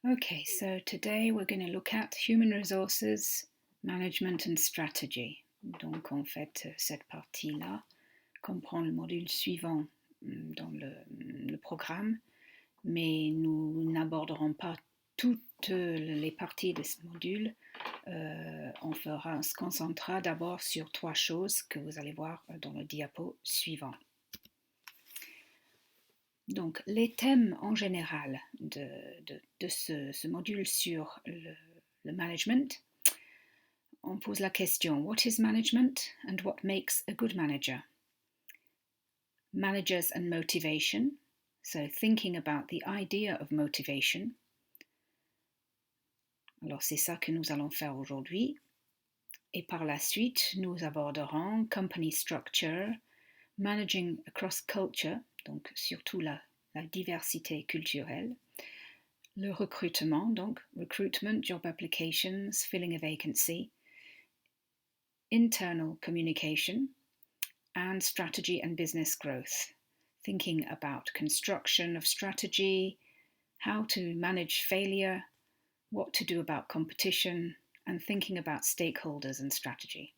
Okay, so today we're going to look at human resources, management and strategy. Donc en fait, cette partie-là comprend le module suivant dans le programme, mais nous n'aborderons pas toutes les parties de ce module. On se concentrera d'abord sur trois choses que vous allez voir dans le diapo suivant. Donc, les thèmes en général de ce module sur le management, on pose la question, what is management and what makes a good manager? Managers and motivation, so thinking about the idea of motivation. Alors, c'est ça que nous allons faire aujourd'hui. Et par la suite, nous aborderons company structure, managing across culture, donc surtout la diversité culturelle, le recrutement, donc recruitment, job applications, filling a vacancy, internal communication, and strategy and business growth, thinking about construction of strategy, how to manage failure, what to do about competition, and thinking about stakeholders and strategy.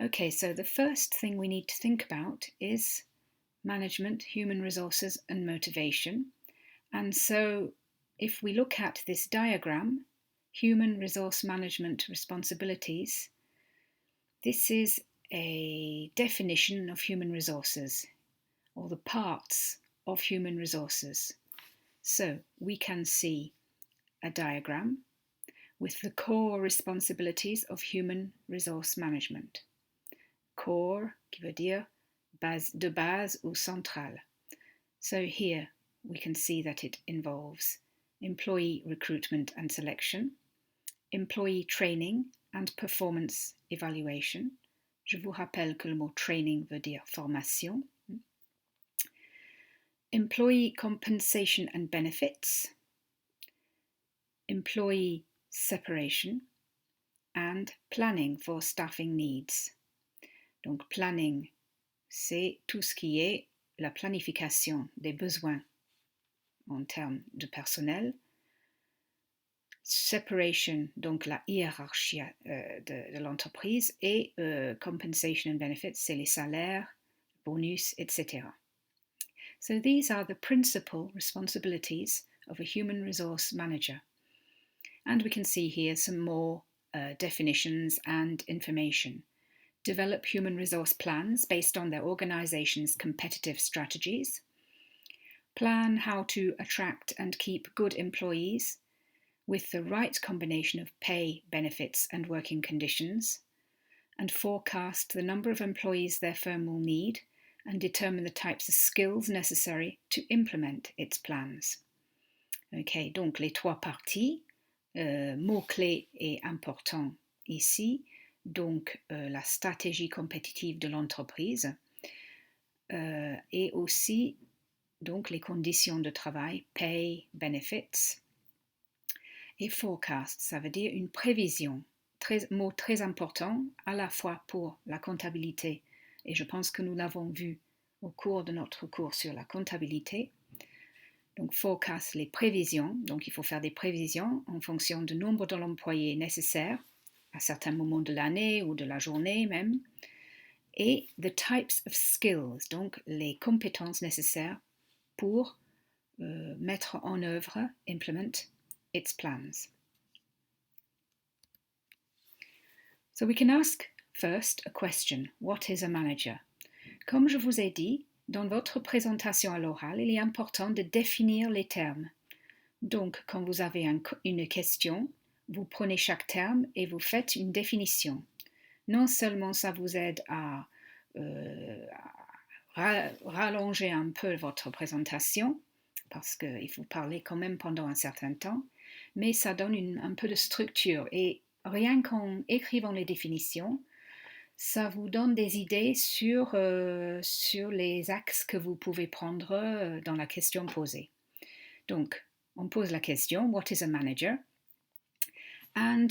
Okay, so the first thing we need to think about is management, human resources, and motivation. And so if we look at this diagram, human resource management responsibilities, this is a definition of human resources, or the parts of human resources. So we can see a diagram with the core responsibilities of human resource management. Core, qui veut dire de base ou centrale. So here we can see that it involves employee recruitment and selection, employee training and performance evaluation. Je vous rappelle que le mot training veut dire formation. Employee compensation and benefits, employee separation, and planning for staffing needs. Donc planning, c'est tout ce qui est la planification des besoins en termes de personnel. Separation, donc la hiérarchie de l'entreprise. Et compensation and benefits, c'est les salaires, bonus, etc. So these are the principal responsibilities of a human resource manager. And we can see here some more definitions and information. Develop human resource plans based on their organization's competitive strategies. Plan how to attract and keep good employees with the right combination of pay, benefits, and working conditions. And forecast the number of employees their firm will need and determine the types of skills necessary to implement its plans. Ok, donc les trois parties, mots-clés et importants ici. Donc la stratégie compétitive de l'entreprise et aussi donc les conditions de travail, pay, benefits. Et forecast, ça veut dire une prévision, mot très important à la fois pour la comptabilité, et je pense que nous l'avons vu au cours de notre cours sur la comptabilité. Donc forecast, les prévisions, donc il faut faire des prévisions en fonction du nombre de l'employé nécessaire à certains moments de l'année ou de la journée même, et the types of skills, donc les compétences nécessaires pour mettre en œuvre, implement its plans. So we can ask first a question, what is a manager? Comme je vous ai dit, dans votre présentation à l'oral, il est important de définir les termes. Donc, quand vous avez une question, vous prenez chaque terme et vous faites une définition. Non seulement ça vous aide à rallonger un peu votre présentation, parce qu'il faut parler quand même pendant un certain temps, mais ça donne un peu de structure. Et rien qu'en écrivant les définitions, ça vous donne des idées sur les axes que vous pouvez prendre dans la question posée. Donc, on pose la question, what is a manager? And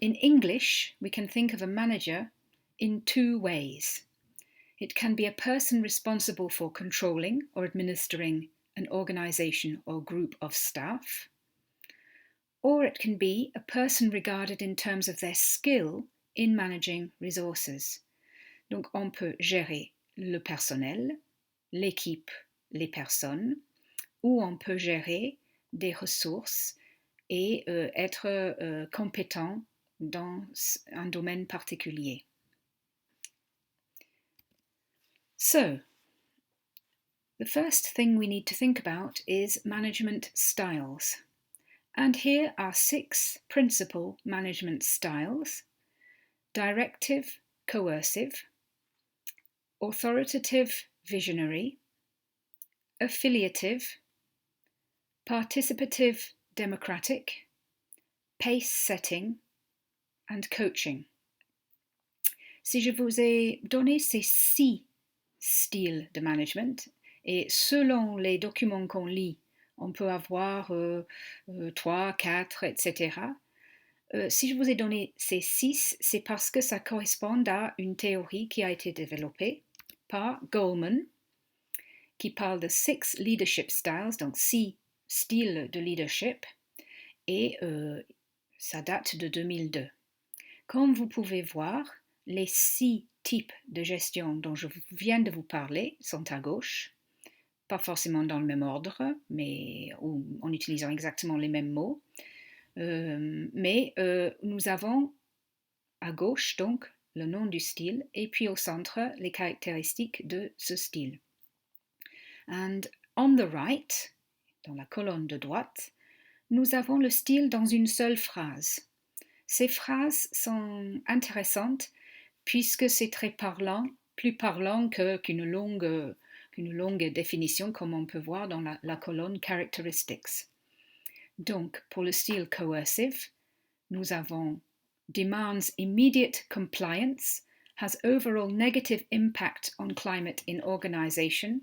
in English, we can think of a manager in two ways. It can be a person responsible for controlling or administering an organization or group of staff. Or it can be a person regarded in terms of their skill in managing resources. Donc on peut gérer le personnel, l'équipe, les personnes, ou on peut gérer des ressources et être compétent dans un domaine particulier. So, the first thing we need to think about is management styles. And here are 6 principal management styles: directive, coercive, authoritative, visionary, affiliative, participative, democratic, pace setting, and coaching. Si je vous ai donné ces 6 styles de management, et selon les documents qu'on lit, on peut avoir 3, 4, etc. Si je vous ai donné ces 6, c'est parce que ça correspond à une théorie qui a été développée par Goleman, qui parle de 6 leadership styles, donc 6 styles de leadership, et ça date de 2002. Comme vous pouvez voir, les 6 types de gestion dont je viens de vous parler sont à gauche, pas forcément dans le même ordre, mais en utilisant exactement les mêmes mots. Mais nous avons à gauche donc le nom du style et puis au centre les caractéristiques de ce style. And on the right, dans la colonne de droite, nous avons le style dans une seule phrase. Ces phrases sont intéressantes puisque c'est très parlant, plus parlant qu'une longue définition comme on peut voir dans la colonne Characteristics. Donc, pour le style coercive, nous avons demands immediate compliance, has overall negative impact on climate in organization,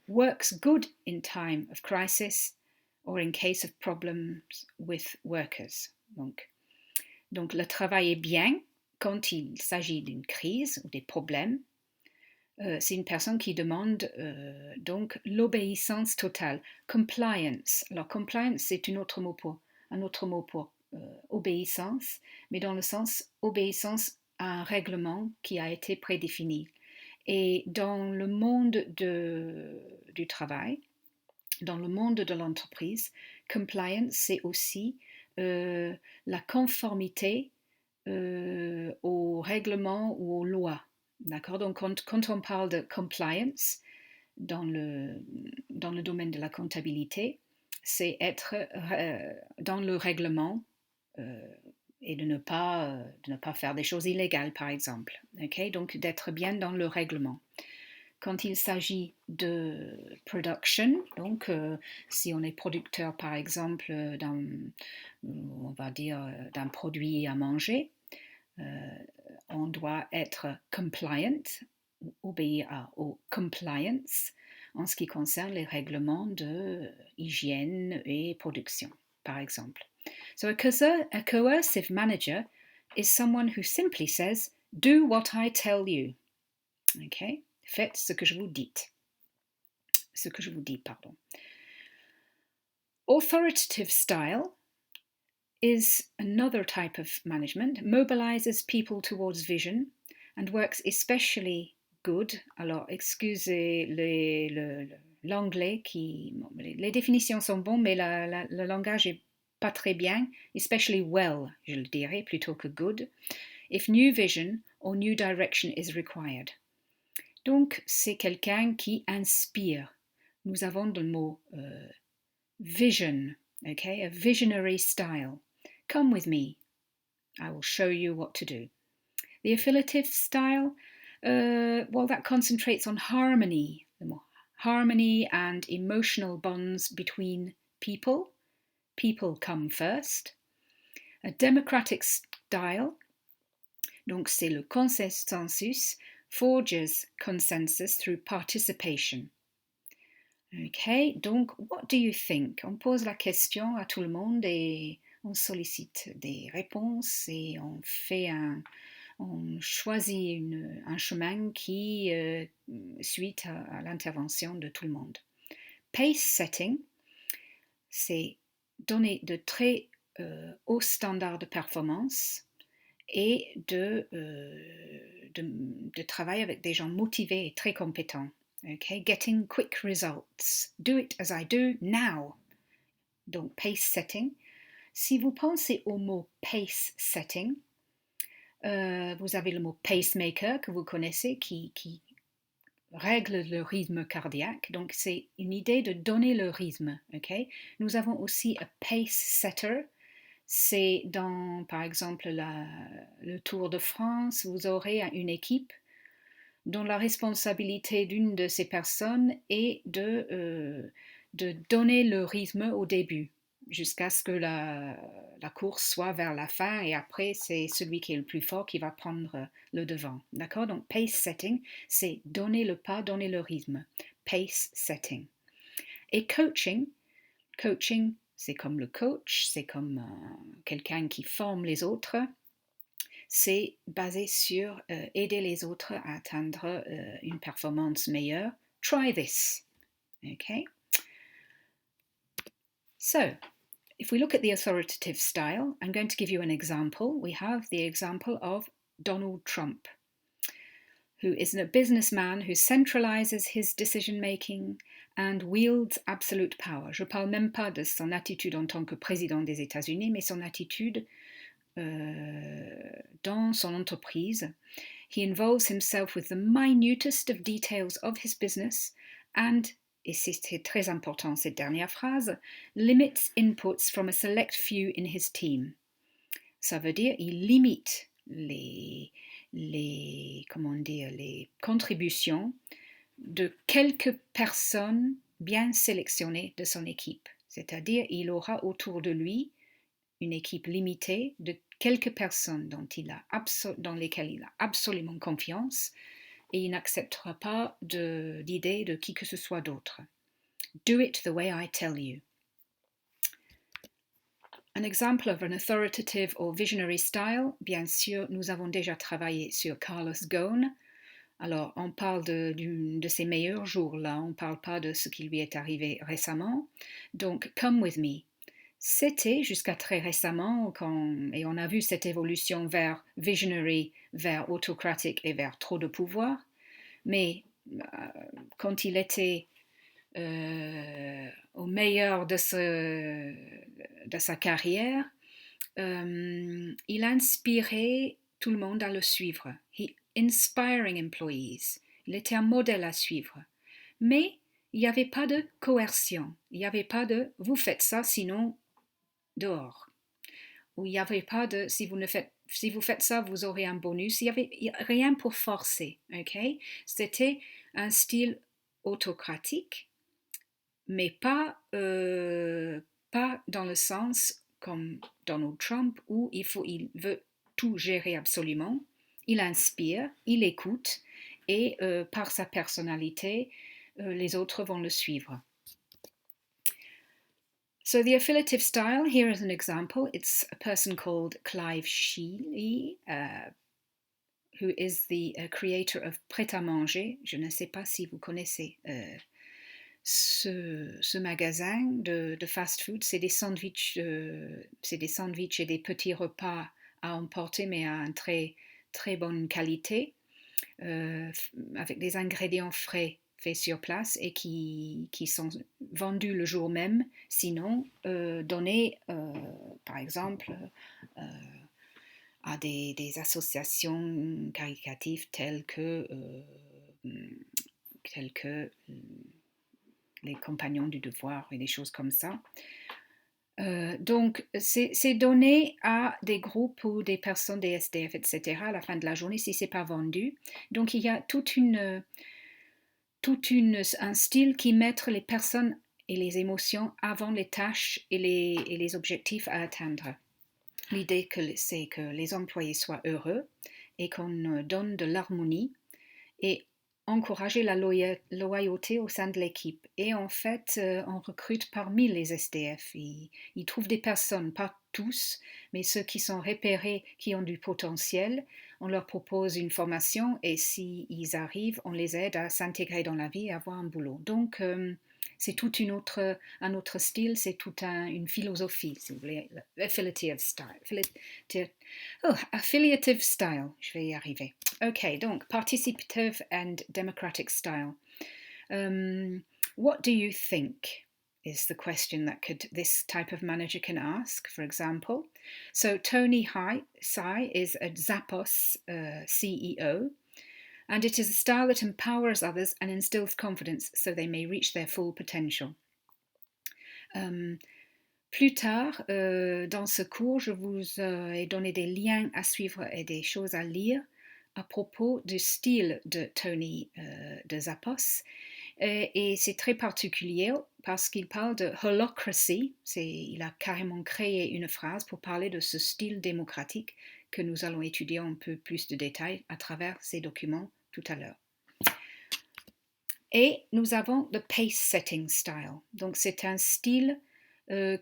works good in time of crisis or in case of problems with workers. Donc le travail est bien quand il s'agit d'une crise ou des problèmes. C'est une personne qui demande donc l'obéissance totale, compliance. Alors compliance, c'est un autre mot pour obéissance, mais dans le sens obéissance à un règlement qui a été prédéfini. Et dans le monde du travail, dans le monde de l'entreprise, compliance, c'est aussi la conformité aux règlements ou aux lois. D'accord? Donc, quand on parle de compliance dans le domaine de la comptabilité, c'est être dans le règlement et de ne pas faire des choses illégales, par exemple. Okay? Donc, d'être bien dans le règlement. Quand il s'agit de production, donc si on est producteur, par exemple, on va dire, d'un produit à manger, on doit être compliant, obéir aux compliance en ce qui concerne les règlements de hygiène et production, par exemple. So a coercive manager is someone who simply says, do what I tell you. Okay? Faites ce que je vous dis. Pardon. Authoritative style is another type of management, mobilizes people towards vision and works especially good. Alors, excusez l'anglais les définitions sont bonnes, mais le langage est pas très bien, especially well, je le dirais, plutôt que good, if new vision or new direction is required. Donc, c'est quelqu'un qui inspire. Nous avons le mot vision, okay, a visionary style. Come with me. I will show you what to do. The affiliative style, that concentrates on harmony and emotional bonds between people. People come first. A democratic style, donc c'est le consensus, forges consensus through participation. Okay, donc, what do you think? On pose la question à tout le monde et on sollicite des réponses et on choisit un chemin qui suit à l'intervention de tout le monde. pace setting, c'est donner de très hauts standards de performance et de travailler avec des gens motivés et très compétents. Okay? Getting quick results. Do it as I do now. Donc, pace setting. Si vous pensez au mot pace setting, vous avez le mot pacemaker que vous connaissez qui règle le rythme cardiaque. Donc, c'est une idée de donner le rythme. Okay? Nous avons aussi un pace setter. C'est dans, par exemple, le Tour de France, vous aurez une équipe dont la responsabilité d'une de ces personnes est de donner le rythme au début, jusqu'à ce que la course soit vers la fin, et après, c'est celui qui est le plus fort qui va prendre le devant. D'accord? Donc, pace setting, c'est donner le pas, donner le rythme. Pace setting. Et coaching, c'est comme le coach, c'est comme quelqu'un qui forme les autres. C'est basé sur aider les autres à atteindre une performance meilleure. Try this. Okay? So, if we look at the authoritative style, I'm going to give you an example. We have the example of Donald Trump, who is a businessman who centralizes his decision-making and wields absolute power. Je ne parle même pas de son attitude en tant que président des États-Unis, mais son attitude dans son entreprise. He involves himself with the minutest of details of his business and, et c'est très important cette dernière phrase, limits inputs from a select few in his team. Ça veut dire il limite les contributions de quelques personnes bien sélectionnées de son équipe. C'est-à-dire il aura autour de lui une équipe limitée de quelques personnes dans lesquelles il a absolument confiance, et il n'acceptera pas d'idées de qui que ce soit d'autre. Do it the way I tell you. An example of an authoritative or visionary style, bien sûr, nous avons déjà travaillé sur Carlos Ghosn. Alors, on parle de ses meilleurs jours là, on ne parle pas de ce qui lui est arrivé récemment. Donc, come with me. C'était jusqu'à très récemment, et on a vu cette évolution vers visionary, vers autocratique et vers trop de pouvoir, mais quand il était au meilleur de sa carrière, il inspirait tout le monde à le suivre. Inspiring employees. Il était un modèle à suivre. Mais il n'y avait pas de coercion. Il n'y avait pas de « vous faites ça, sinon dehors ». Ou il n'y avait pas de « si vous faites ça, vous aurez un bonus ». Il n'y avait rien pour forcer. Okay? C'était un style autocratique, mais pas dans le sens comme Donald Trump où il veut tout gérer absolument. Il inspire, il écoute et par sa personnalité, les autres vont le suivre. So the affiliative style, here is an example. It's a person called Clive Sheely, who is the creator of Prêt-à-manger. Je ne sais pas si vous connaissez ce magasin de fast-food. C'est des sandwichs et des petits repas à emporter, mais à une très, très bonne qualité, avec des ingrédients frais faits sur place et qui sont vendus le jour même, sinon donnés, par exemple, à des associations caritatives telles que les compagnons du devoir et des choses comme ça. Donc, c'est donné à des groupes ou des personnes, des SDF, etc. à la fin de la journée si ce n'est pas vendu. Donc, il y a un style qui met les personnes et les émotions avant les tâches et les objectifs à atteindre. L'idée c'est que les employés soient heureux et qu'on donne de l'harmonie et encourager la loyauté au sein de l'équipe. Et en fait, on recrute parmi les SDF. Ils trouvent des personnes, pas tous, mais ceux qui sont repérés, qui ont du potentiel. On leur propose une formation et s'ils arrivent, on les aide à s'intégrer dans la vie et avoir un boulot. Donc, C'est tout un autre style, c'est toute une philosophie, si vous voulez. Affiliative style. Affiliative style, je vais y arriver. Okay, donc participative and democratic style. What do you think is the question that this type of manager can ask, for example. So Tony Tsai is a Zappos CEO, and it is a style that empowers others and instills confidence so they may reach their full potential. Plus tard, dans ce cours, je vous ai donné des liens à suivre et des choses à lire à propos du style de Tony de Zappos. Et c'est très particulier parce qu'il parle de holacracy. Il a carrément créé une phrase pour parler de ce style démocratique que nous allons étudier un peu plus de détails à travers ces documents tout à l'heure. Et nous avons le pace setting style. Donc c'est un style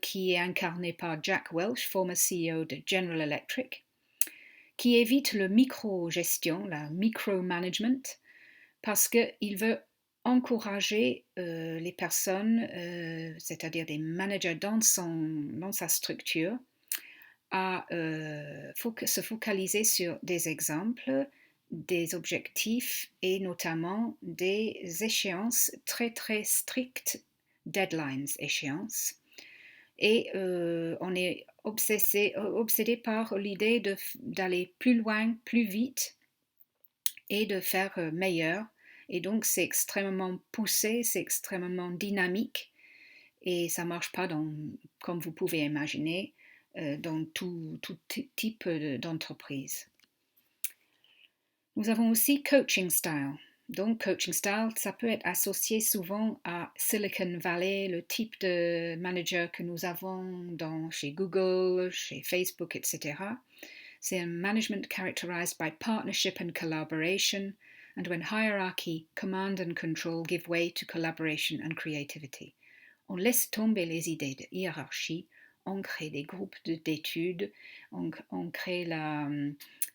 qui est incarné par Jack Welch, former CEO de General Electric, qui évite le micro-gestion, la micromanagement, parce qu'il veut encourager les personnes, c'est-à-dire des managers dans sa structure, à se focaliser sur des exemples, des objectifs et notamment des échéances très très strictes, deadlines, échéances. Et on est obsédé par l'idée d'aller plus loin, plus vite et de faire meilleur. Et donc c'est extrêmement poussé, c'est extrêmement dynamique et ça ne marche pas comme vous pouvez imaginer, dans tout type d'entreprise. Nous avons aussi coaching style. Donc, coaching style, ça peut être associé souvent à Silicon Valley, le type de manager que nous avons chez Google, chez Facebook, etc. C'est un management characterized by partnership and collaboration, and when hierarchy, command and control give way to collaboration and creativity. On laisse tomber les idées de hiérarchie, on crée des groupes d'études, on crée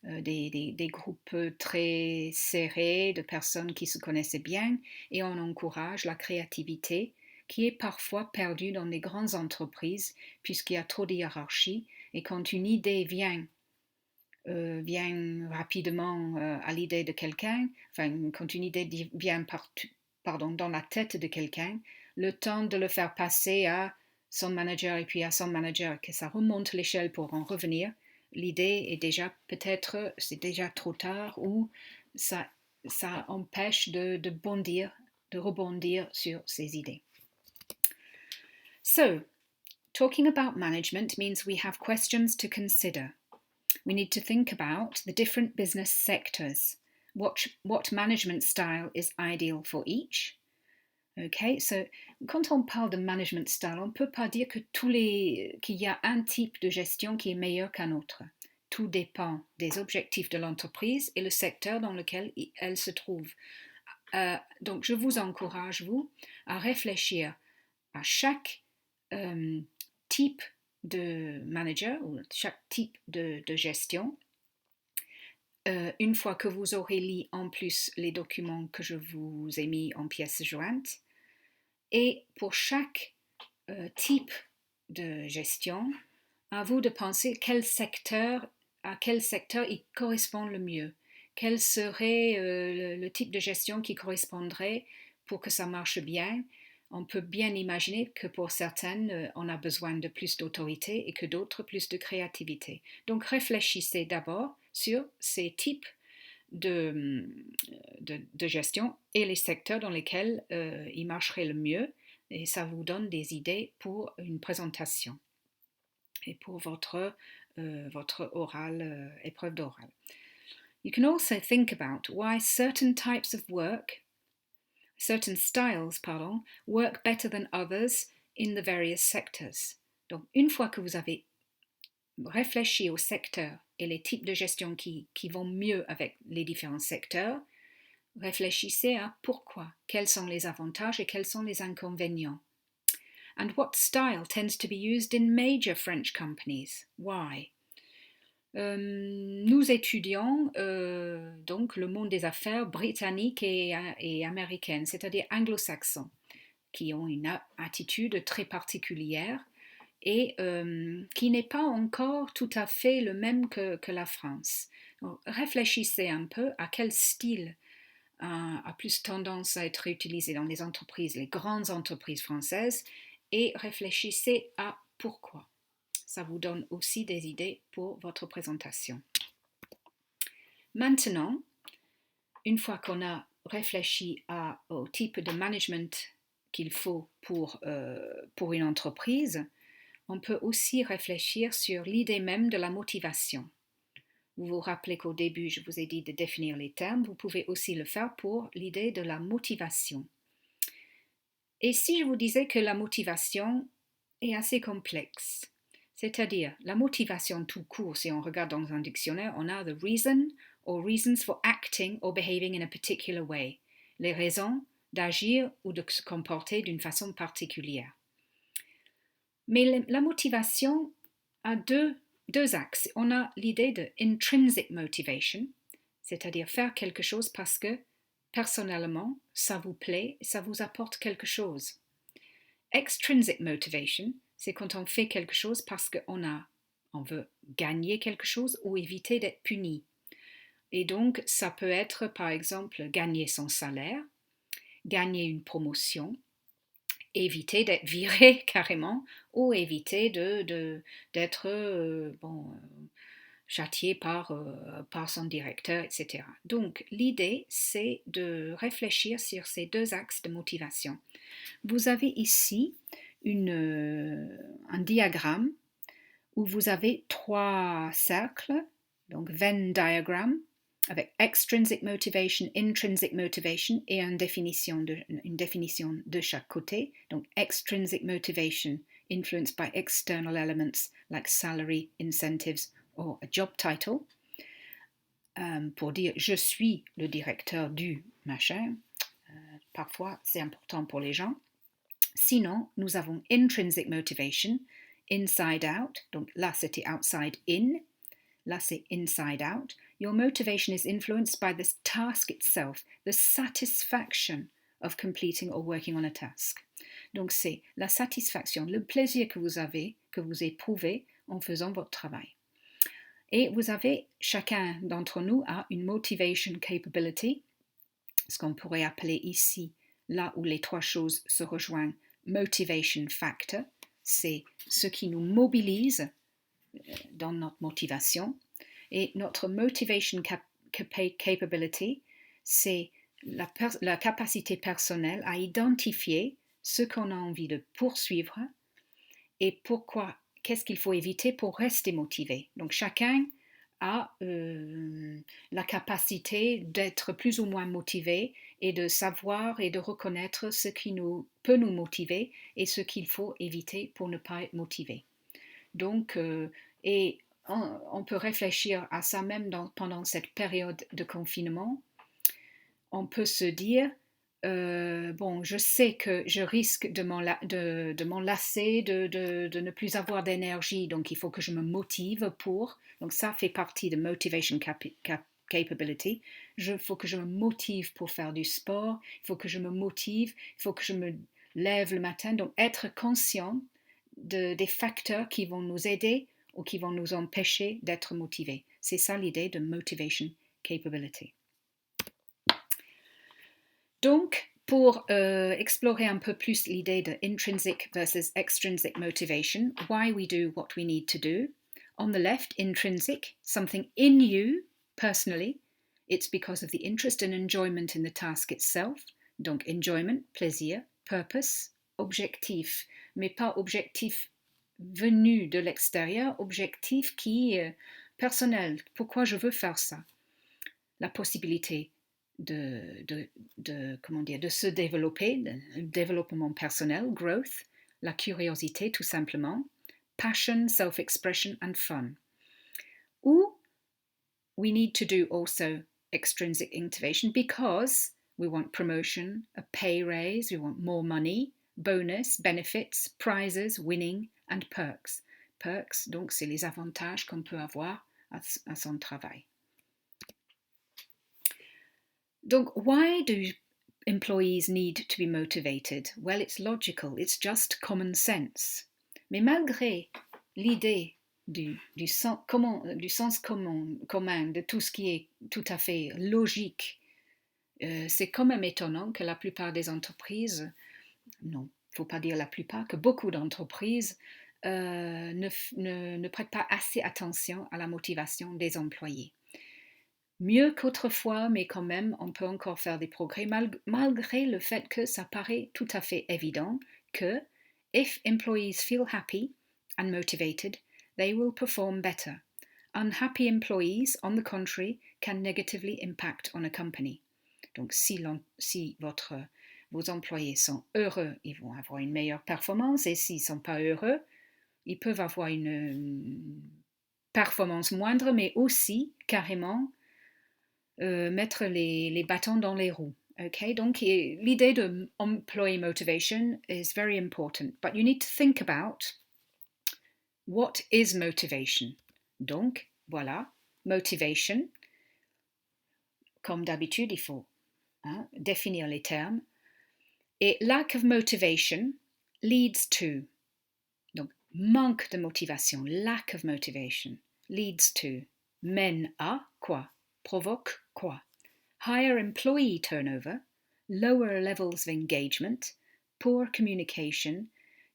des groupes très serrés de personnes qui se connaissent bien et on encourage la créativité qui est parfois perdue dans les grandes entreprises puisqu'il y a trop de hiérarchie et quand une idée vient rapidement à l'idée de quelqu'un, enfin quand une idée vient dans la tête de quelqu'un, le temps de le faire passer à son manager et puis à son manager, que ça remonte l'échelle pour en revenir, l'idée est déjà peut-être, c'est déjà trop tard ou ça empêche de rebondir sur ces idées. So, talking about management means we have questions to consider. We need to think about the different business sectors, what management style is ideal for each. Okay, so quand on parle de management style, on ne peut pas dire qu'il y a un type de gestion qui est meilleur qu'un autre. Tout dépend des objectifs de l'entreprise et le secteur dans lequel elle se trouve. Donc, je vous encourage, à réfléchir à chaque type de manager ou chaque type de gestion. Une fois que vous aurez lu en plus les documents que je vous ai mis en pièces jointes, et pour chaque type de gestion, à vous de penser à quel secteur il correspond le mieux. Quel serait le type de gestion qui correspondrait pour que ça marche bien. On peut bien imaginer que pour certaines, on a besoin de plus d'autorité et que d'autres plus de créativité. Donc réfléchissez d'abord sur ces types de gestion et les secteurs dans lesquels il marcherait le mieux et ça vous donne des idées pour une présentation et pour votre oral, épreuve d'oral. You can also think about why certain styles, work better than others in the various sectors. Donc, une fois que vous avez réfléchi au secteur et les types de gestion qui vont mieux avec les différents secteurs, réfléchissez à pourquoi, quels sont les avantages et quels sont les inconvénients. And what style tends to be used in major French companies? Why? Nous étudions donc le monde des affaires britannique et américaine, c'est-à-dire anglo-saxon. qui ont une attitude très particulière et qui n'est pas encore tout à fait le même que la France. Donc, réfléchissez un peu à quel style a plus tendance à être utilisé dans les entreprises, les grandes entreprises françaises, et réfléchissez à pourquoi. Ça vous donne aussi des idées pour votre présentation. Maintenant, une fois qu'on a réfléchi au type de management qu'il faut pour une entreprise, on peut aussi réfléchir sur l'idée même de la motivation. Vous vous rappelez qu'au début, je vous ai dit de définir les termes. Vous pouvez aussi le faire pour l'idée de la motivation. Et si je vous disais que la motivation est assez complexe, c'est-à-dire la motivation tout court, si on regarde dans un dictionnaire, on a the reason or reasons for acting or behaving in a particular way, les raisons d'agir ou de se comporter d'une façon particulière. Mais la motivation a deux axes. On a l'idée de intrinsic motivation, c'est-à-dire faire quelque chose parce que personnellement, ça vous plaît, ça vous apporte quelque chose. Extrinsic motivation, c'est quand on fait quelque chose parce qu'on veut gagner quelque chose ou éviter d'être puni. Et donc, ça peut être, par exemple, gagner son salaire, gagner une promotion, éviter d'être viré carrément ou éviter d'être châtié par son directeur, etc. Donc, l'idée, c'est de réfléchir sur ces deux axes de motivation. Vous avez ici un diagramme où vous avez 3 cercles, donc Venn diagram, avec extrinsic motivation, intrinsic motivation et une définition de chaque côté. Donc, extrinsic motivation influenced by external elements like salary, incentives or a job title. Pour dire je suis le directeur du machin, parfois c'est important pour les gens. Sinon, nous avons intrinsic motivation, inside out. Donc là, c'était outside in. Là, c'est inside out. Your motivation is influenced by the task itself, the satisfaction of completing or working on a task. Donc, c'est la satisfaction, le plaisir que vous éprouvez en faisant votre travail. Et vous avez, chacun d'entre nous a une motivation capability, ce qu'on pourrait appeler ici, là où les 3 choses se rejoignent, motivation factor, c'est ce qui nous mobilise dans notre motivation. Et notre motivation capability, c'est la capacité personnelle à identifier ce qu'on a envie de poursuivre et pourquoi, qu'est-ce qu'il faut éviter pour rester motivé. Donc chacun a la capacité d'être plus ou moins motivé et de savoir et de reconnaître ce qui peut nous motiver et ce qu'il faut éviter pour ne pas être motivé. Donc, et on peut réfléchir à ça même pendant cette période de confinement. On peut se dire, je sais que je risque de m'enlacer, de ne plus avoir d'énergie, donc il faut que je me motive pour. Donc ça fait partie de motivation capability. Il faut que je me motive pour faire du sport, il faut que je me motive, il faut que je me lève le matin. Donc être conscient des facteurs qui vont nous aider ou qui vont nous empêcher d'être motivés. C'est ça l'idée de motivation capability. Donc, pour explorer un peu plus l'idée de intrinsic versus extrinsic motivation, why we do what we need to do. On the left, intrinsic, something in you personally. It's because of the interest and enjoyment in the task itself. Donc, enjoyment, plaisir, purpose, objectif, mais pas objectif venu de l'extérieur, objectif qui est personnel. Pourquoi je veux faire ça? La possibilité de se développer, le développement personnel, growth, la curiosité tout simplement, passion, self-expression and fun. Ou we need to do also extrinsic motivation because we want promotion, a pay raise, we want more money, bonus, benefits, prizes, winning and perks. Perks, donc c'est les avantages qu'on peut avoir à son travail. Donc, why do employees need to be motivated? Well, it's logical, it's just common sense. Mais malgré l'idée du sens commun, de tout ce qui est tout à fait logique, c'est quand même étonnant que la plupart des entreprises, non, il ne faut pas dire la plupart, que beaucoup d'entreprises ne prêtent pas assez attention à la motivation des employés. Mieux qu'autrefois, mais quand même, on peut encore faire des progrès, malgré le fait que ça paraît tout à fait évident que if employees feel happy and motivated, they will perform better. Unhappy employees, on the contrary, can negatively impact on a company. Donc, si vos employés sont heureux, ils vont avoir une meilleure performance, et s'ils ne sont pas heureux, ils peuvent avoir une performance moindre, mais aussi carrément mettre les bâtons dans les roues. Okay? Donc, l'idée de employee motivation is very important, but you need to think about what is motivation. Donc, voilà, motivation. Comme d'habitude, il faut définir les termes. Et lack of motivation leads to. Donc, manque de motivation, lack of motivation, leads to, mène à quoi? Provoque quoi? Higher employee turnover, lower levels of engagement, poor communication,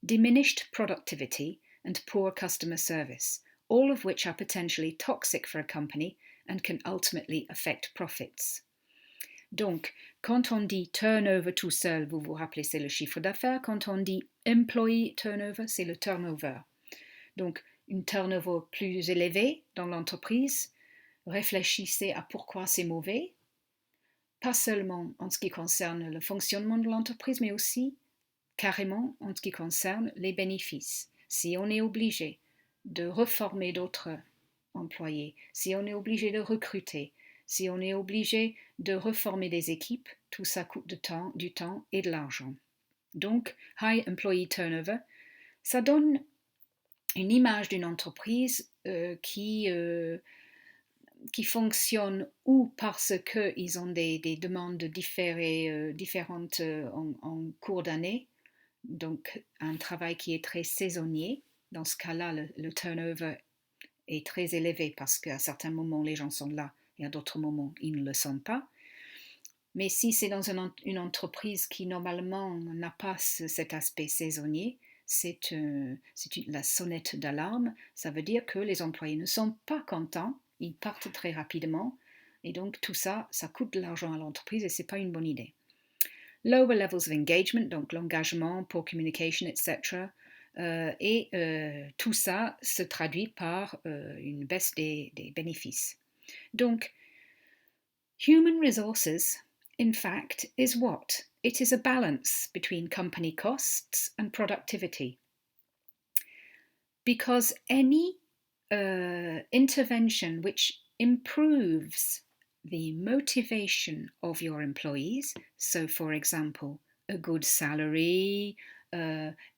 diminished productivity, and poor customer service, all of which are potentially toxic for a company and can ultimately affect profits. Donc, quand on dit turnover tout seul, vous vous rappelez, c'est le chiffre d'affaires. Quand on dit employee turnover, c'est le turnover. Donc, une turnover plus élevée dans l'entreprise, réfléchissez à pourquoi c'est mauvais, pas seulement en ce qui concerne le fonctionnement de l'entreprise, mais aussi carrément en ce qui concerne les bénéfices. Si on est obligé de reformer d'autres employés, si on est obligé de recruter, si on est obligé de reformer des équipes, tout ça coûte du temps et de l'argent. Donc, high employee turnover, ça donne une image d'une entreprise qui fonctionne ou parce qu'ils ont des demandes différentes en cours d'année, donc un travail qui est très saisonnier. Dans ce cas-là, le turnover est très élevé parce qu'à certains moments, les gens sont là et à d'autres moments, ils ne le sont pas. Mais si c'est dans une entreprise qui normalement n'a pas cet aspect saisonnier, c'est la sonnette d'alarme. Ça veut dire que les employés ne sont pas contents, ils partent très rapidement, et donc tout ça, ça coûte de l'argent à l'entreprise et ce n'est pas une bonne idée. Lower levels of engagement, donc l'engagement, poor communication, etc. Tout ça se traduit par une baisse des bénéfices. Donc, human resources, in fact, is what? It is a balance between company costs and productivity. Because any intervention which improves the motivation of your employees, so for example, a good salary,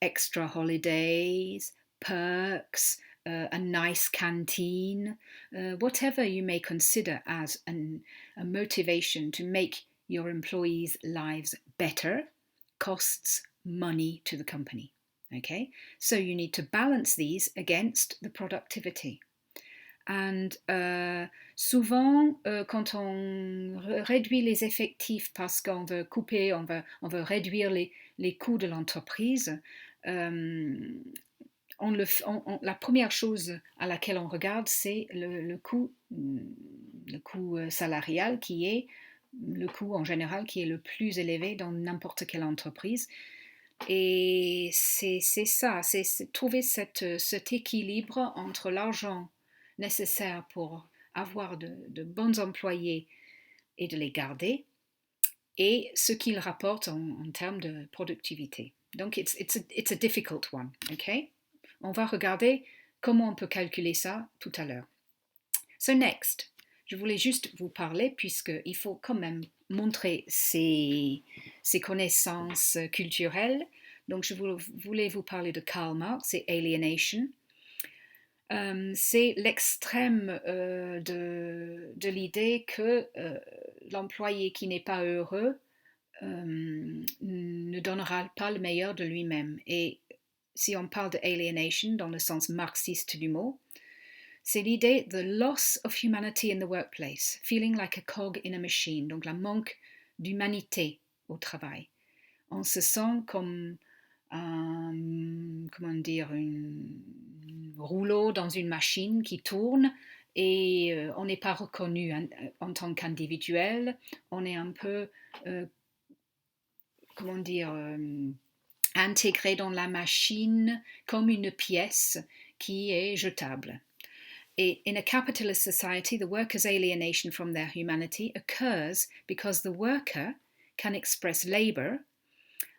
extra holidays, perks, a nice canteen, whatever you may consider as a motivation to make your employees' lives better, costs money to the company. Okay, so you need to balance these against the productivity. And souvent, quand on réduit les effectifs parce qu'on veut couper, on veut réduire les coûts de l'entreprise, la première chose à laquelle on regarde, c'est le coût salarial qui est le coût en général qui est le plus élevé dans n'importe quelle entreprise. Et c'est ça, c'est trouver cet équilibre entre l'argent nécessaire pour avoir de bons employés et de les garder et ce qu'ils rapportent en termes de productivité. Donc, it's a difficult one, ok? On va regarder comment on peut calculer ça tout à l'heure. So next, je voulais juste vous parler, puisqu'il faut quand même montrer ses connaissances culturelles. Donc, je voulais vous parler de Karl Marx et Alienation. C'est l'extrême de l'idée que l'employé qui n'est pas heureux ne donnera pas le meilleur de lui-même. Et si on parle de alienation dans le sens marxiste du mot, c'est l'idée de loss of humanity in the workplace, feeling like a cog in a machine, donc la manque d'humanité au travail. On se sent comme un, comment dire, un rouleau dans une machine qui tourne et on n'est pas reconnu en tant qu'individuel, on est un peu, comment dire, intégré dans la machine comme une pièce qui est jetable. In a capitalist society, the worker's alienation from their humanity occurs because the worker can express labor,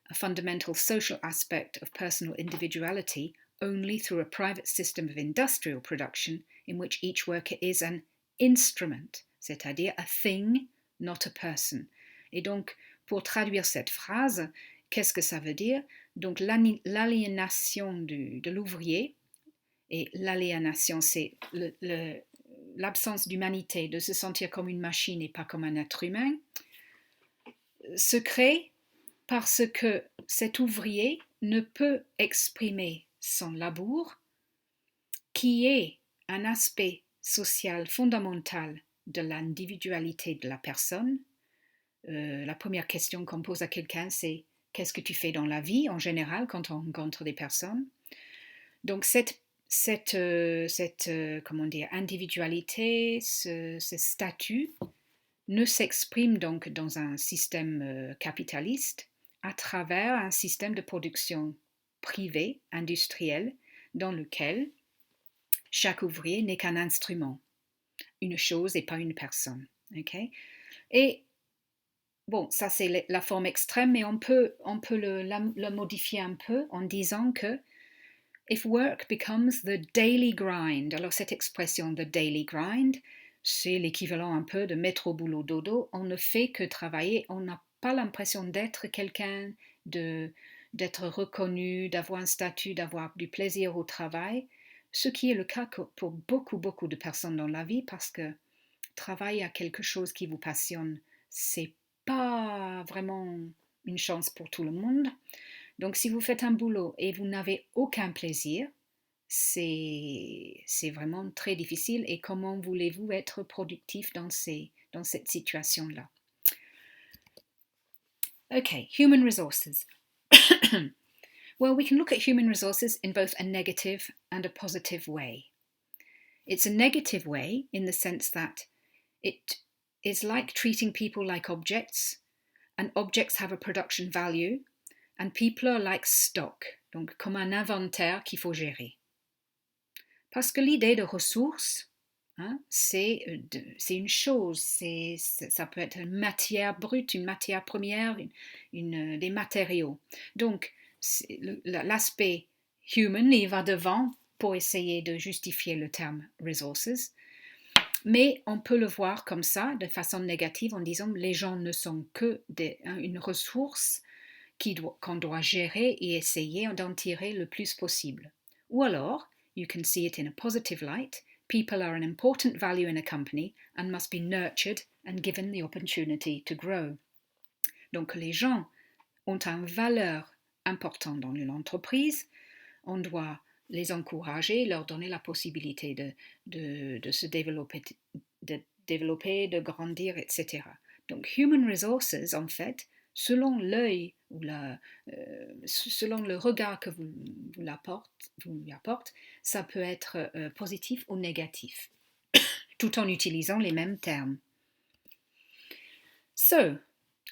a fundamental social aspect of personal individuality, only through a private system of industrial production in which each worker is an instrument, c'est-à-dire a thing, not a person. Et donc, pour traduire cette phrase, qu'est-ce que ça veut dire? Donc, l'aliénation de l'ouvrier, et l'aliénation, c'est l'absence d'humanité, de se sentir comme une machine et pas comme un être humain, se crée parce que cet ouvrier ne peut exprimer son labour, qui est un aspect social fondamental de l'individualité de la personne. La première question qu'on pose à quelqu'un, c'est « Qu'est-ce que tu fais dans la vie ?» en général, quand on rencontre des personnes. Donc cette comment dire, individualité, ce statut ne s'exprime donc dans un système capitaliste à travers un système de production privé, industriel, dans lequel chaque ouvrier n'est qu'un instrument, une chose et pas une personne. Okay? Et bon, ça c'est la forme extrême, mais on peut le modifier un peu en disant que if work becomes the daily grind, alors cette expression, the daily grind, c'est l'équivalent un peu de mettre au boulot dodo, on ne fait que travailler, on n'a pas l'impression d'être quelqu'un, d'être reconnu, d'avoir un statut, d'avoir du plaisir au travail, ce qui est le cas pour beaucoup de personnes dans la vie, parce que travailler à quelque chose qui vous passionne, c'est pas vraiment une chance pour tout le monde. Donc si vous faites un boulot et vous n'avez aucun plaisir, c'est vraiment très difficile. Et comment voulez-vous être productif dans cette situation-là? Okay, human resources. Well, we can look at human resources in both a negative and a positive way. It's a negative way in the sense that it is like treating people like objects, and objects have a production value, and people are like stock, donc comme un inventaire qu'il faut gérer. Parce que l'idée de ressources, hein, c'est une chose, ça peut être une matière brute, une matière première, des matériaux. Donc, l'aspect human, il va devant pour essayer de justifier le terme resources, mais on peut le voir comme ça, de façon négative, en disant les gens ne sont que une ressource qu'on doit gérer et essayer d'en tirer le plus possible. Ou alors, you can see it in a positive light, people are an important value in a company and must be nurtured and given the opportunity to grow. Donc les gens ont une valeur importante dans l'entreprise, on doit les encourager, leur donner la possibilité de se développer, de grandir, etc. Donc human resources, en fait, selon l'œil ou selon le regard que vous lui apporte, ça peut être positif ou négatif, tout en utilisant les mêmes termes. So,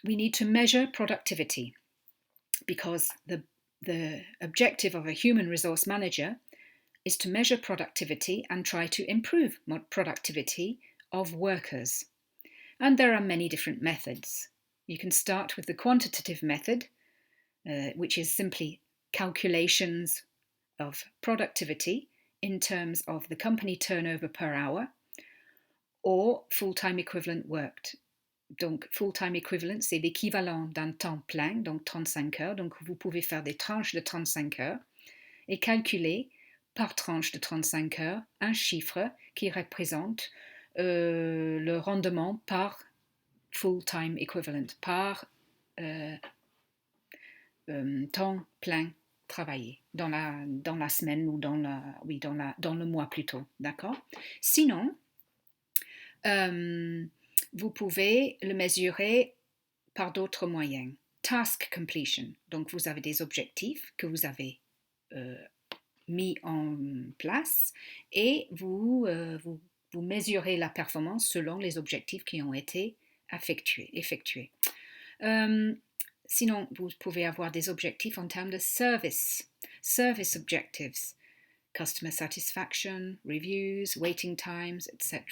we need to measure productivity because the objective of a human resource manager is to measure productivity and try to improve productivity of workers. And there are many different methods. You can start with the quantitative method, which is simply calculations of productivity in terms of the company turnover per hour, or full-time equivalent worked. Donc, full-time equivalent, c'est l'équivalent d'un temps plein, donc 35 heures. Donc, vous pouvez faire des tranches de 35 heures et calculer par tranche de 35 heures un chiffre qui représente le rendement par full-time equivalent, par temps plein travaillé dans la semaine ou dans le mois plutôt, d'accord? Sinon, vous pouvez le mesurer par d'autres moyens. Task completion, donc vous avez des objectifs que vous avez mis en place et vous mesurez la performance selon les objectifs qui ont été effectués. Sinon, vous pouvez avoir des objectifs en termes de service objectives, customer satisfaction, reviews, waiting times, etc.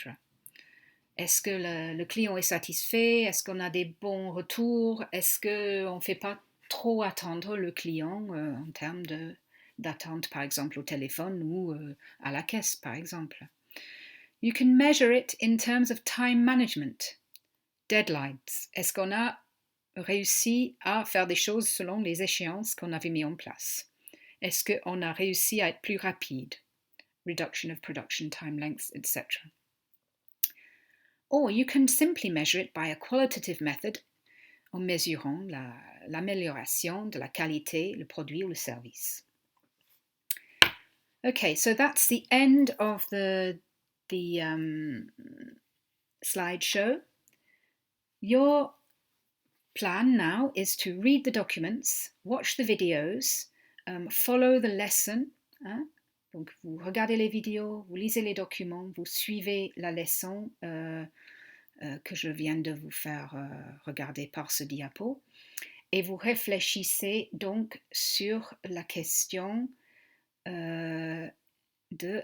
Est-ce que le client est satisfait? Est-ce qu'on a des bons retours? Est-ce qu'on ne fait pas trop attendre le client en termes d'attente, par exemple, au téléphone ou à la caisse, par exemple? You can measure it in terms of time management, deadlines. Est-ce qu'on a réussi à faire des choses selon les échéances qu'on avait mis en place? Est-ce qu'on a réussi à être plus rapide? Reduction of production time lengths, etc. Or you can simply measure it by a qualitative method en mesurant l'amélioration de la qualité, le produit ou le service. Okay, so that's the end of the slideshow. Your plan now is to read the documents, watch the videos, follow the lesson. Hein? Donc, vous regardez les vidéos, vous lisez les documents, vous suivez la leçon que je viens de vous faire regarder par ce diapo. Et vous réfléchissez donc sur la question de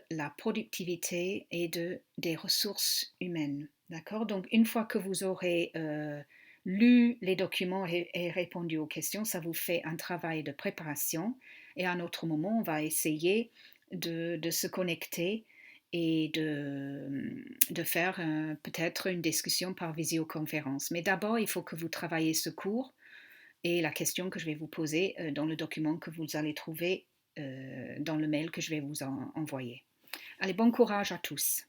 la productivité et des ressources humaines. D'accord? Donc, une fois que vous aurez lu les documents et répondu aux questions, ça vous fait un travail de préparation. Et à un autre moment, on va essayer de se connecter et de faire peut-être une discussion par visioconférence. Mais d'abord, il faut que vous travaillez ce cours et la question que je vais vous poser dans le document que vous allez trouver dans le mail que je vais vous envoyer. Allez, bon courage à tous.